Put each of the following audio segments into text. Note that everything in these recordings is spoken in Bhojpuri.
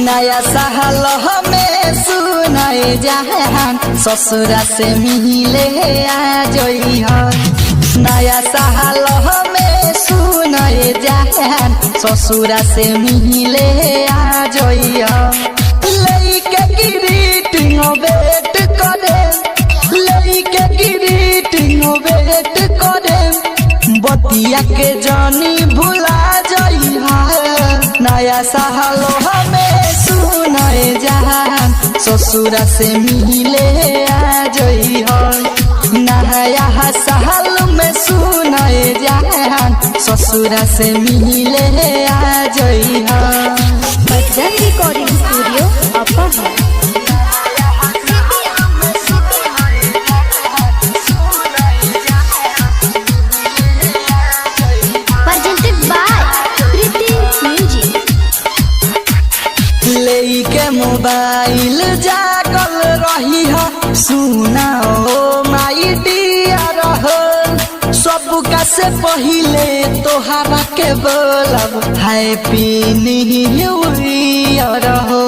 नया साल में सुनाए जहान ससुरा से मिले आ जइहा। नया साल में सुनाए जहान ससुरा से मिले आ जइहा। लइके ग्रीटिंग वेट करे, लइके ग्रीटिंग वेट करे, बतिया के जानी भुला जइहा। नया साल में सुनाए जहान ससुरा से मिले आ जइहा। नया साल में सुनाए जहान ससुरा से मिले आ जइहा। बजरंग रिकॉर्डिंग स्टूडियो अपर लेके मोबाइल जागल रही है, सुना ओ माई डियर हो। सबका से पहिले तोहरा के बोलब हैप्पी न्यू ईयर हो।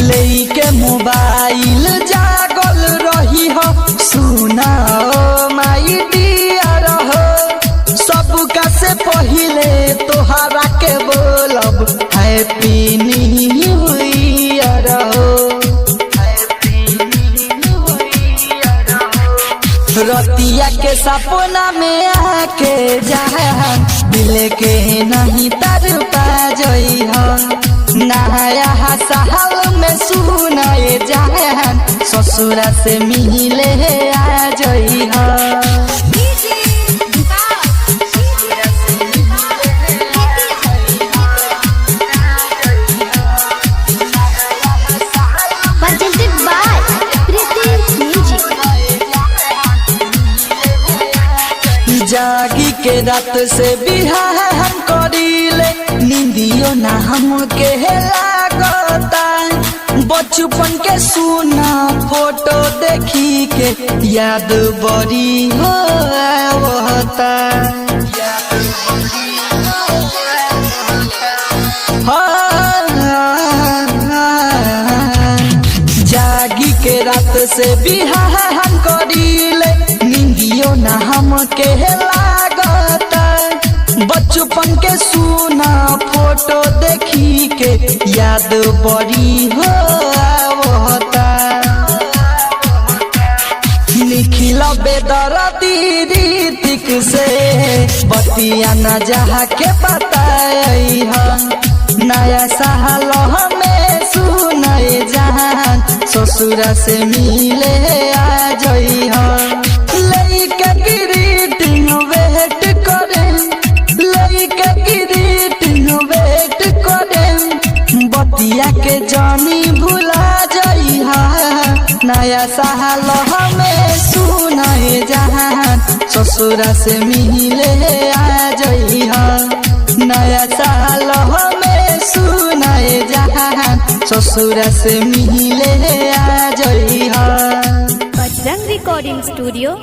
लेके मोबाइल जागल रही हो, सुना ओ माई डियर हो। सबका से पहिले तोहरा के बोलब हैप्पी न्यू ईयर हो। रतिया के सपना में आके जहान दिल के नहीं तर पा जइहा। नया साल में सुनाए जहान ससुरा से मिले आ जइहा। जागी के रात से बिहान करीले, नींदियो ना हमके लागता। बचपन के सुना फोटो देखी के याद बड़ी हो आवता। जागी के रात से बिहान करीले, नींदियो ना हमके लागता। बचपन के सुना फोटो देखी के याद बड़ी हो आवता। निखिल बेदर्दी रीतिक से बतिया न जहा के बताइहा। नया साल में सुनाए जहान ससुरा से मिले आ जइहा। लइके ग्रीटिंग वेट करे, लइके ग्रीटिंग वेट करे, बतिया के जानी भुला जइहा। नया साल में सुनाए जहान ससुरा से मिले आ जइहा। नया साल में सुनाए जहान ससुरा से मिले आ जइहा। Bajrang recording studio